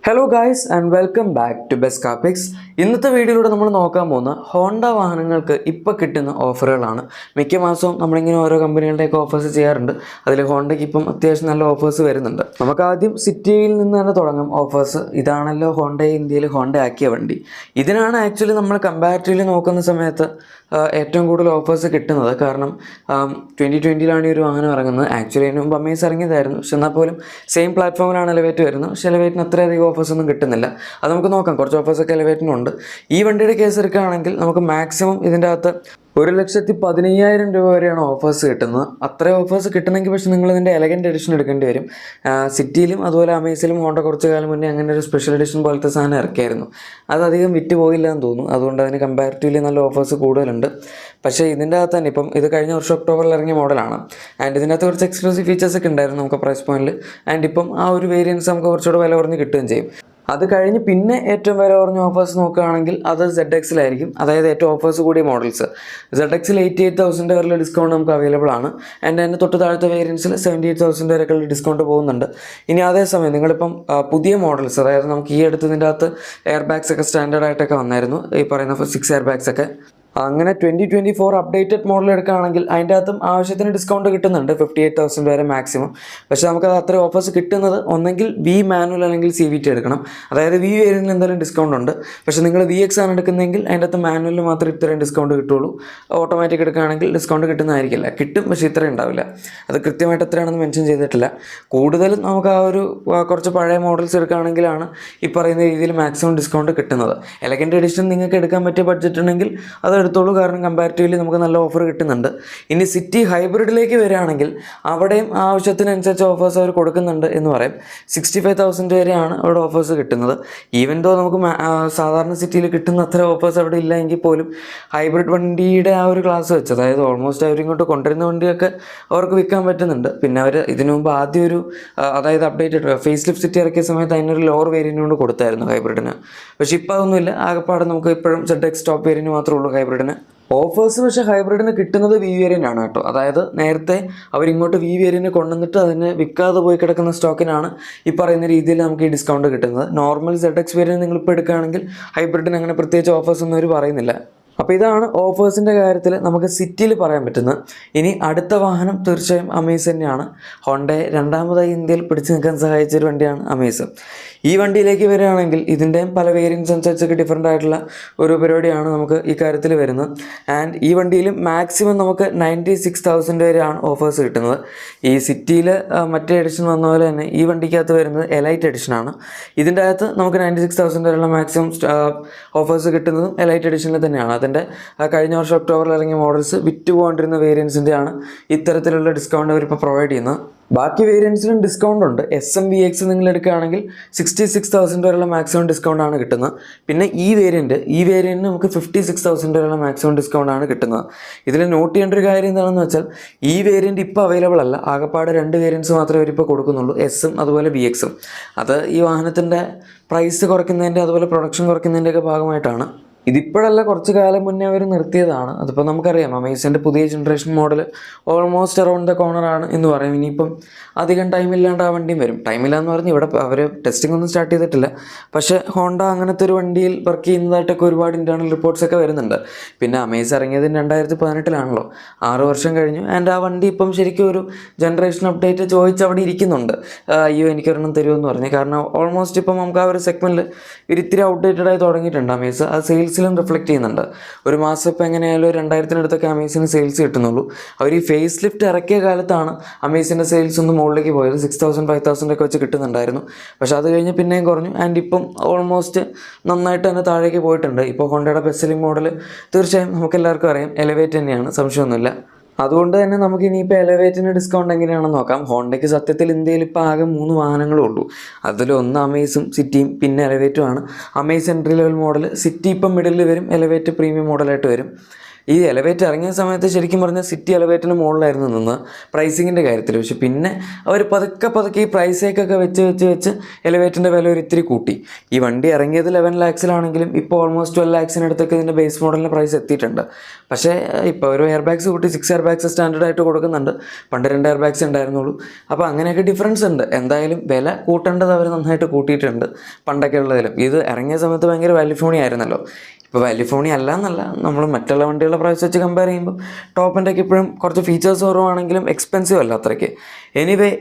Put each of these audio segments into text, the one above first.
Hello guys and welcome back to best car picks. ഇന്നത്തെ വീഡിയോയിലൂടെ നമ്മൾ നോക്കാൻ പോകുന്ന ഹോണ്ട വാഹനങ്ങൾക്ക് ഇപ്പോൾ കിട്ടുന്ന ഓഫറുകളാണ്. മിക്ക മാസവും നമ്മളിങ്ങനെ ഓരോ കമ്പനികളുടെയൊക്കെ ഓഫേഴ്സ് ചെയ്യാറുണ്ട്. അതിൽ ഹോണ്ടയ്ക്ക് ഇപ്പം അത്യാവശ്യം നല്ല ഓഫേഴ്സ് വരുന്നുണ്ട്. നമുക്ക് ആദ്യം സിറ്റിയിൽ നിന്ന് തന്നെ തുടങ്ങാം ഓഫേഴ്സ്. ഇതാണല്ലോ ഹോണ്ടയെ ഇന്ത്യയിൽ ഹോണ്ട ആക്കിയ വണ്ടി. ഇതിനാണ് ആക്ച്വലി നമ്മൾ കമ്പാരിറ്റീവ്ലി നോക്കുന്ന സമയത്ത് ഏറ്റവും കൂടുതൽ ഓഫേഴ്സ് കിട്ടുന്നത്. കാരണം 2020 ഈ ഒരു വാഹനം ഇറങ്ങുന്നത്. ആക്ച്വലി അതിന് മുമ്പ് അമേസ് ഇറങ്ങിയതായിരുന്നു. പക്ഷെ എന്നാൽ പോലും സെയിം പ്ലാറ്റ്ഫോമിലാണ് എലവേറ്റ് വരുന്നത്. പക്ഷേ എലവേറ്റിന് അത്രയധികം ഓഫേഴ്സ് ഒന്നും കിട്ടുന്നില്ല. അത് നമുക്ക് നോക്കാം. കുറച്ച് ഓഫേഴ്സൊക്കെ എലവേറ്റിനുണ്ട്. ഈ വണ്ടിയുടെ കേസ് എടുക്കുകയാണെങ്കിൽ നമുക്ക് മാക്സിമം ഇതിൻ്റെ അകത്ത് 1,15,000 രൂപ വരെയാണ് ഓഫേഴ്സ് കിട്ടുന്നത്. അത്രയും ഓഫേഴ്സ് കിട്ടണമെങ്കിൽ പക്ഷേ നിങ്ങൾ ഇതിൻ്റെ എലഗൻറ്റ് എഡിഷൻ എടുക്കേണ്ടി വരും. സിറ്റിയിലും അതുപോലെ അമേസിലും ഹോണ്ട കുറച്ച് കാലം മുന്നേ അങ്ങനെ ഒരു സ്പെഷ്യൽ എഡിഷൻ പോലത്തെ സാധനം ഇറക്കിയായിരുന്നു. അതധികം വിറ്റ് പോയില്ല എന്ന് തോന്നുന്നു. അതുകൊണ്ട് അതിന് കമ്പാരിറ്റീവ്ലി നല്ല ഓഫേഴ്സ് കൂടുതലുണ്ട്. പക്ഷേ ഇതിൻ്റെ അകത്ത് തന്നെ ഇപ്പം ഇത് കഴിഞ്ഞ വർഷം ഒക്ടോബറിൽ ഇറങ്ങിയ മോഡലാണ്. ആൻഡ് ഇതിനകത്ത് കുറച്ച് എക്സ്ക്ലൂസീവ് ഫീച്ചേഴ്സൊക്കെ ഉണ്ടായിരുന്നു നമുക്ക് പ്രൈസ് പോയിന്റിൽ. ആൻഡ് ഇപ്പം ആ ഒരു വേരിയൻസ് നമുക്ക് കുറച്ചുകൂടെ വില കുറഞ്ഞ് കിട്ടുകയും ചെയ്യും. അത് കഴിഞ്ഞ് പിന്നെ ഏറ്റവും വില കുറഞ്ഞ ഓഫേഴ്സ് നോക്കുകയാണെങ്കിൽ അത് ZX-ലായിരിക്കും. അതായത് ഏറ്റവും ഓഫേഴ്സ് കൂടിയ മോഡൽസ്. ZX-ൽ 88,000 വരെയുള്ള ഡിസ്കൗണ്ട് നമുക്ക് അവൈലബിൾ ആണ്. ആൻഡ് അതിൻ്റെ തൊട്ട് താഴത്തെ വേരിയൻസിൽ 78,000 വരെയൊക്കെയുള്ള ഡിസ്കൗണ്ട് പോകുന്നുണ്ട്. ഇനി അതേസമയം നിങ്ങളിപ്പം പുതിയ മോഡൽസ്, അതായത് നമുക്ക് ഈ അടുത്തതിൻ്റെ അകത്ത് എയർ ബാഗ്സ് ഒക്കെ സ്റ്റാൻഡേർഡ് ആയിട്ടൊക്കെ വന്നായിരുന്നു. ഈ പറയുന്ന 6 എയർ ബാഗ്സ് ഒക്കെ അങ്ങനെ 2024 അപ്ഡേറ്റഡ് മോഡൽ എടുക്കുകയാണെങ്കിൽ അതിൻ്റെ അകത്തും ആവശ്യത്തിന് ഡിസ്കൗണ്ട് കിട്ടുന്നുണ്ട്. 58,000 വരെ മാക്സിമം. പക്ഷേ നമുക്കത് അത്ര ഓഫേഴ്സ് കിട്ടുന്നത് ഒന്നെങ്കിൽ വി മാനുവൽ അല്ലെങ്കിൽ CVT എടുക്കണം. അതായത് വി വേരിയൻറ്റിൽ എന്തായാലും ഡിസ്കൗണ്ട് ഉണ്ട്. പക്ഷേ നിങ്ങൾ VX ആണ് എടുക്കുന്നതെങ്കിൽ അതിൻ്റെ അകത്ത് മാനുവലിൽ മാത്രമേ ഇത്രയും ഡിസ്കൗണ്ട് കിട്ടുള്ളൂ. ഓട്ടോമാറ്റിക് എടുക്കുകയാണെങ്കിൽ ഡിസ്കൗണ്ട് കിട്ടുന്നതായിരിക്കില്ല. കിട്ടും, പക്ഷേ ഇത്രയും ഉണ്ടാവില്ല. അത് കൃത്യമായിട്ട് എത്രയാണെന്ന് മെൻഷൻ ചെയ്തിട്ടില്ല. കൂടുതലും നമുക്ക് ആ ഒരു കുറച്ച് പഴയ മോഡൽസ് എടുക്കുകയാണെങ്കിലാണ് ഈ പറയുന്ന രീതിയിൽ മാക്സിമം ഡിസ്കൗണ്ട് കിട്ടുന്നത്. എലഗൻറ്റ് എഡിഷൻ നിങ്ങൾക്ക് എടുക്കാൻ പറ്റിയ ബഡ്ജറ്റ് ഉണ്ടെങ്കിൽ അത് എടുത്തോളൂ. കാരണം കമ്പാരിറ്റീവ്ലി നമുക്ക് നല്ല ഓഫർ കിട്ടുന്നുണ്ട്. ഇനി സിറ്റി ഹൈബ്രിഡിലേക്ക് വരികയാണെങ്കിൽ അവിടെയും ആവശ്യത്തിനനുസരിച്ച് ഓഫേഴ്സ് അവർ കൊടുക്കുന്നുണ്ട് എന്ന് പറയും. 65,000 വരെയാണ് അവിടെ ഓഫേഴ്സ് കിട്ടുന്നത്. ഈവൻ ദോ നമുക്ക് സാധാരണ സിറ്റിയിൽ കിട്ടുന്ന അത്ര ഓഫേഴ്സ് അവിടെ ഇല്ല എങ്കിൽ പോലും ഹൈബ്രിഡ് വണ്ടിയുടെ ആ ഒരു ക്ലാസ് വെച്ച്, അതായത് ഓൾമോസ്റ്റ് അവരിങ്ങോട്ട് കൊണ്ടുവരുന്ന വണ്ടിയൊക്കെ അവർക്ക് വിൽക്കാൻ പറ്റുന്നുണ്ട്. പിന്നെ അവർ ഇതിനു മുമ്പ് ആദ്യം ഒരു അതായത് അപ്ഡേറ്റഡ് ഫേസ് ലിഫ്റ്റ് സിറ്റി ഇറക്കിയ സമയത്ത് അതിനൊരു ലോവർ വേരിയൻ്റ് കൊണ്ട് കൊടുത്തായിരുന്നു ഹൈബ്രിഡിന്. പക്ഷേ ഇപ്പോൾ അതൊന്നുമില്ല. ആകെപ്പാടെ നമുക്ക് ഇപ്പോഴും ZX ടോപ്പ് വേരിയൻറ്റ് മാത്രമേ ഉള്ളൂ ഹൈബ്രിഡിന് ഓഫേഴ്സ്. പക്ഷേ ഹൈബ്രിഡിന് കിട്ടുന്നത് വി വേരിയൻ്റ് ആണ് കേട്ടോ. അതായത് നേരത്തെ അവരിങ്ങോട്ട് വി വേരിയൻ്റ് കൊണ്ടുവന്നിട്ട് അതിന് വിൽക്കാതെ പോയി കിടക്കുന്ന സ്റ്റോക്കിനാണ് ഈ പറയുന്ന രീതിയിൽ നമുക്ക് ഈ ഡിസ്കൗണ്ട് കിട്ടുന്നത്. നോർമൽ ZX വേരിയൻറ്റ് നിങ്ങളിപ്പോൾ എടുക്കുകയാണെങ്കിൽ ഹൈബ്രിഡിന് അങ്ങനെ പ്രത്യേകിച്ച് ഓഫേഴ്സ് ഒന്നും അവർ പറയുന്നില്ല. അപ്പോൾ ഇതാണ് ഓഫേഴ്സിൻ്റെ കാര്യത്തിൽ നമുക്ക് സിറ്റിയിൽ പറയാൻ പറ്റുന്നത്. ഇനി അടുത്ത വാഹനം തീർച്ചയായും അമേസ് തന്നെയാണ്. ഹോണ്ടയെ രണ്ടാമതായി ഇന്ത്യയിൽ പിടിച്ചു നിൽക്കാൻ സഹായിച്ചൊരു വണ്ടിയാണ് അമേസ്. ഈ വണ്ടിയിലേക്ക് വരികയാണെങ്കിൽ ഇതിൻ്റെയും പല വേരിയൻസ് അനുസരിച്ചൊക്കെ ഡിഫറൻ്റ് ആയിട്ടുള്ള ഒരു പരിപാടിയാണ് നമുക്ക് ഈ കാര്യത്തിൽ വരുന്നത്. ആൻഡ് ഈ വണ്ടിയിൽ മാക്സിമം നമുക്ക് 96,000 വരെയാണ് ഓഫേഴ്സ് കിട്ടുന്നത്. ഈ സിറ്റിയിൽ മറ്റേ എഡിഷൻ വന്ന പോലെ തന്നെ ഈ വണ്ടിക്കകത്ത് വരുന്നത് എലൈറ്റ് എഡിഷനാണ്. ഇതിൻ്റെ അകത്ത് നമുക്ക് 96,000 വരെയുള്ള മാക്സിമം ഓഫേഴ്സ് കിട്ടുന്നതും എലൈറ്റ് എഡിഷനിൽ തന്നെയാണ്. അതിൻ്റെ കഴിഞ്ഞ വർഷം ഒക്ടോബറിൽ ഇറങ്ങിയ മോഡൽസ് വിറ്റ് പോകൊണ്ടിരുന്ന വേരിയൻസിൻ്റെയാണ് ഇത്തരത്തിലുള്ള ഡിസ്കൗണ്ട് അവരിപ്പോൾ പ്രൊവൈഡ് ചെയ്യുന്നത്. ബാക്കി വേരിയൻസിലും ഡിസ്കൗണ്ട് ഉണ്ട്. SM VX നിങ്ങൾ എടുക്കുകയാണെങ്കിൽ 66,000 വരെയുള്ള മാക്സിമം ഡിസ്കൗണ്ടാണ് കിട്ടുന്നത്. പിന്നെ ഈ വേരിയൻറ്റിന് നമുക്ക് 56,000 വരെയുള്ള മാക്സിമം ഡിസ്കൗണ്ടാണ് കിട്ടുന്നത്. ഇതിൽ നോട്ട് ചെയ്യേണ്ട ഒരു കാര്യം എന്താണെന്ന് വെച്ചാൽ ഈ വേരിയൻറ്റ് ഇപ്പോൾ അവൈലബിൾ അല്ല. ആകെപ്പാട് 2 വേരിയൻസ് മാത്രമേ അവരിപ്പോൾ കൊടുക്കുന്നുള്ളൂ, S അതുപോലെ VX. അത് ഈ വാഹനത്തിൻ്റെ പ്രൈസ് കുറയ്ക്കുന്നതിൻ്റെ അതുപോലെ പ്രൊഡക്ഷൻ കുറയ്ക്കുന്നതിൻ്റെയൊക്കെ ഭാഗമായിട്ടാണ്. ഇതിപ്പോഴല്ല, കുറച്ച് കാലം മുന്നേ അവർ നിർത്തിയതാണ്. അതിപ്പോൾ നമുക്കറിയാം അമേസിൻ്റെ പുതിയ generation model almost around the കോർണറാണ് എന്ന് പറയും. ഇനിയിപ്പം അധികം ടൈമില്ലാണ്ട് ആ വണ്ടിയും വരും. ടൈമില്ലാന്ന് പറഞ്ഞ് ഇവിടെ അവർ ടെസ്റ്റിംഗ് ഒന്നും സ്റ്റാർട്ട് ചെയ്തിട്ടില്ല. പക്ഷേ ഹോണ്ട അങ്ങനത്തെ ഒരു വണ്ടിയിൽ വർക്ക് ചെയ്യുന്നതായിട്ടൊക്കെ ഒരുപാട് ഇൻറ്റേർണൽ റിപ്പോർട്ട്സൊക്കെ വരുന്നുണ്ട്. പിന്നെ അമേസ് ഇറങ്ങിയത് 2018 6 വർഷം കഴിഞ്ഞു. ആൻഡ് ആ വണ്ടി ഇപ്പം ശരിക്കും ഒരു ജനറേഷൻ അപ്ഡേറ്റ് ചോദിച്ച് അവിടെ ഇരിക്കുന്നുണ്ട്. അയ്യോ എനിക്കൊരെണ്ണം തരുമെന്ന് പറഞ്ഞ്. കാരണം ഓൾമോസ്റ്റ് ഇപ്പം നമുക്ക് ആ ഒരു സെഗ്മെൻറ്റിൽ ഇത്തിരി ഔട്ട്ഡേറ്റഡ് ആയി തുടങ്ങിയിട്ടുണ്ട് അമേസ്. ആ സെയിൽസിലും റിഫ്ലക്റ്റ് ചെയ്യുന്നുണ്ട്. ഒരു മാസം ഇപ്പോൾ എങ്ങനെയായാലും 2000-ന് അമേസിന് സെയിൽസ് കിട്ടുന്നുള്ളൂ. അവർ ഈ ഫേസ് ലിഫ്റ്റ് ഇറക്കിയ കാലത്താണ് അമേസിൻ്റെ സെയിൽസ് ഒന്ന് മുകളിലേക്ക് പോയത്. 6,000 5,000 ഒക്കെ വെച്ച് കിട്ടുന്നുണ്ടായിരുന്നു. പക്ഷേ അത് കഴിഞ്ഞ് പിന്നെയും കുറഞ്ഞു. ആൻഡ് ഇപ്പം ഓൾമോസ്റ്റ് നന്നായിട്ട് തന്നെ താഴേക്ക് പോയിട്ടുണ്ട്. ഇപ്പോൾ ഹോണ്ടയുടെ ബെസ്റ്റ് സെല്ലിംഗ് മോഡൽ തീർച്ചയായും നമുക്കെല്ലാവർക്കും അറിയാം എലവേറ്റ് തന്നെയാണ്, സംശയമൊന്നുമില്ല. അതുകൊണ്ട് തന്നെ നമുക്ക് ഇനിയിപ്പോൾ എലവേറ്റിന് ഡിസ്കൗണ്ട് എങ്ങനെയാണെന്ന് നോക്കാം. ഹോണ്ടയ്ക്ക് സത്യത്തിൽ ഇന്ത്യയിൽ ഇപ്പോൾ ആകെ 3 വാഹനങ്ങളേ ഉള്ളൂ. അതിലൊന്ന് അമേസും സിറ്റിയും പിന്നെ എലവേറ്റുമാണ്. Amaze entry level model, city ഇപ്പം മിഡിലിൽ വരും, എലവേറ്റ് പ്രീമിയം മോഡലായിട്ട് വരും. ഈ എലവേറ്റർ ഇറങ്ങിയ സമയത്ത് ശരിക്കും പറഞ്ഞാൽ സിറ്റി എലവേറ്ററിന് മുകളിലായിരുന്നു നിന്ന് പ്രൈസിങ്ങിൻ്റെ കാര്യത്തിൽ. പക്ഷെ പിന്നെ അവർ പതുക്കെ ഈ പ്രൈസേക്കൊക്കെ വെച്ച് എലവേറ്ററിൻ്റെ വില ഒരു ഇത്തിരി കൂട്ടി. ഈ വണ്ടി ഇറങ്ങിയത് 11 lakhsലാണെങ്കിലും ഇപ്പോൾ ഓൾമോസ്റ്റ് 12 lakhsനടുത്തൊക്കെ ഇതിൻ്റെ ബേസ് മോഡലിൻ്റെ പ്രൈസ് എത്തിയിട്ടുണ്ട്. പക്ഷേ ഇപ്പോൾ ഒരു എയർ ബാഗ്സ് കൂട്ടി 6 എയർ ബാഗ്സ് സ്റ്റാൻഡേർഡ് ആയിട്ട് കൊടുക്കുന്നുണ്ട്. പണ്ട് 2 എയർ ബാഗ്സ് ഉണ്ടായിരുന്നുള്ളൂ. അപ്പോൾ അങ്ങനെയൊക്കെ ഡിഫറൻസ് ഉണ്ട്. എന്തായാലും വില കൂട്ടേണ്ടത് അവർ നന്നായിട്ട് കൂട്ടിയിട്ടുണ്ട് പണ്ടൊക്കെ ഉള്ളതിലും. ഇത് ഇറങ്ങിയ സമയത്ത് ഭയങ്കര വാല്യൂഫോണി ആയിരുന്നല്ലോ. ഇപ്പോൾ വാല്യൂഫോണി അല്ല എന്നല്ല, നമ്മൾ മറ്റുള്ള വണ്ടികളുടെ പ്രൈസ് വെച്ച് കമ്പയർ ചെയ്യുമ്പോൾ ടോപ്പ് എൻ്റെയൊക്കെ ഇപ്പോഴും കുറച്ച് ഫീച്ചേഴ്സ് കുറവാണെങ്കിലും എക്സ്പെൻസീവ് അല്ല അത്രയ്ക്ക്.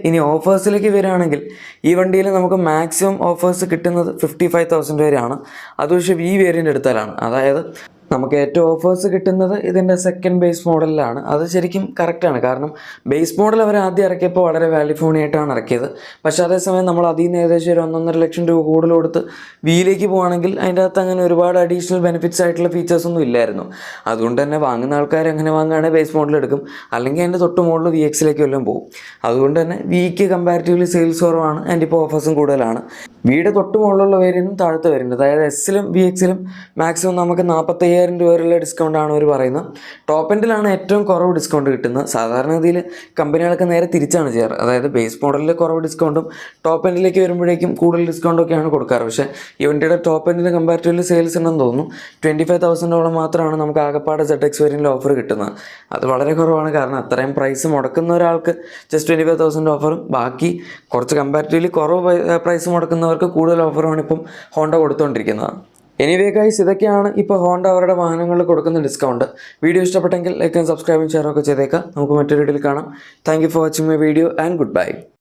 ഇനി ഓഫേഴ്സിലേക്ക് വരികയാണെങ്കിൽ ഈ വണ്ടിയിൽ നമുക്ക് മാക്സിമം ഓഫേഴ്സ് കിട്ടുന്നത് 55,000 വരെയാണ്. അത് പക്ഷേ ഈ വേരിയൻ്റ് എടുത്താലാണ്. അതായത് നമുക്ക് ഏറ്റവും ഓഫേഴ്സ് കിട്ടുന്നത് ഇതിൻ്റെ സെക്കൻഡ് ബേസ് മോഡലിലാണ്. അത് ശരിക്കും കറക്റ്റാണ്. കാരണം ബേസ് മോഡൽ അവർ ആദ്യം ഇറക്കിയപ്പോൾ വളരെ വാല്യൂഫോണി ആയിട്ടാണ് ഇറക്കിയത്. പക്ഷേ അതേസമയം നമ്മൾ അതിൽ നിന്ന് ഏകദേശം ഒരു 1.5 ലക്ഷം രൂപ കൂടുതൽ കൊടുത്ത് വിയിലേക്ക് പോവുകയാണെങ്കിൽ അതിൻ്റെ അകത്ത് അങ്ങനെ ഒരുപാട് അഡീഷണൽ ബെനിഫിറ്റ്സ് ആയിട്ടുള്ള ഫീച്ചേഴ്സൊന്നും ഇല്ലായിരുന്നു. അതുകൊണ്ട് തന്നെ വാങ്ങുന്ന ആൾക്കാർ അങ്ങനെ വാങ്ങുകയാണെങ്കിൽ ബേസ് മോഡൽ എടുക്കും, അല്ലെങ്കിൽ അതിൻ്റെ തൊട്ട് മുകളിൽ VX വല്ലതും പോകും. അതുകൊണ്ട് തന്നെ വിക്ക് കമ്പാരിറ്റീവ്ലി സെയിൽസ് കുറവാണ്, അതിൻ്റെ ഇപ്പോൾ ഓഫേഴ്സും കൂടുതലാണ്. വിയുടെ തൊട്ട് മുകളിലുള്ള വേരിയൻറ്റും താഴത്തെ വേരിയൻറ്റ്, അതായത് എസ്സിലും VXലും മാക്സിമം നമുക്ക് 45,000 രൂപ വരെയുള്ള ഡിസ്കൗണ്ടാണ് അവർ പറയുന്നത്. ടോപ്പ് എൻഡിലാണ് ഏറ്റവും കുറവ് ഡിസ്കൗണ്ട് കിട്ടുന്നത്. സാധാരണഗതിയിൽ കമ്പനികളൊക്കെ നേരെ തിരിച്ചാണ് ചെയ്യാറ്. അതായത് ബേസ് മോഡലിൽ കുറവ് ഡിസ്കൗണ്ടും ടോപ്പ് എൻഡിലേക്ക് വരുമ്പോഴേക്കും കൂടുതൽ ഡിസ്കൗണ്ടൊക്കെയാണ് കൊടുക്കാറ്. പക്ഷേ ഈ വണ്ടിയുടെ ടോപ്പ് എൻഡിന് കമ്പാരിറ്റീവ്ലി സെയിൽസ് ഉണ്ടെന്ന് തോന്നുന്നു. 25,000 മാത്രമാണ് നമുക്ക് ആകെപ്പാട് ZX വേരിയൻറ്റിൽ ഓഫർ കിട്ടുന്നത്. അത് വളരെ കുറവാണ്. കാരണം അത്രയും പ്രൈസ് മുടക്കുന്ന ഒരാൾക്ക് ജസ്റ്റ് 25,000 ഓഫറും ബാക്കി കുറച്ച് കമ്പാരിറ്റീവ്ലി കുറവ് പ്രൈസ് മുടക്കുന്നവർക്ക് കൂടുതൽ ഓഫറുമാണ് ഇപ്പം ഹോണ്ട കൊടുത്തുകൊണ്ടിരിക്കുന്നത്. എനിവേ ഗൈസ്, ഇതൊക്കെയാണ് ഇപ്പോൾ ഹോണ്ട അവരുടെ വാഹനങ്ങളിൽ കൊടുക്കുന്ന ഡിസ്കൗണ്ട്. വീഡിയോ ഇഷ്ടപ്പെട്ടെങ്കിൽ ലൈക്കും സബ്സ്ക്രൈബും ഷെയറും ഒക്കെ ചെയ്തേക്കാം. നമുക്ക് മറ്റൊരു വീഡിയോയിൽ കാണാം. Thank you for watching my video and good bye.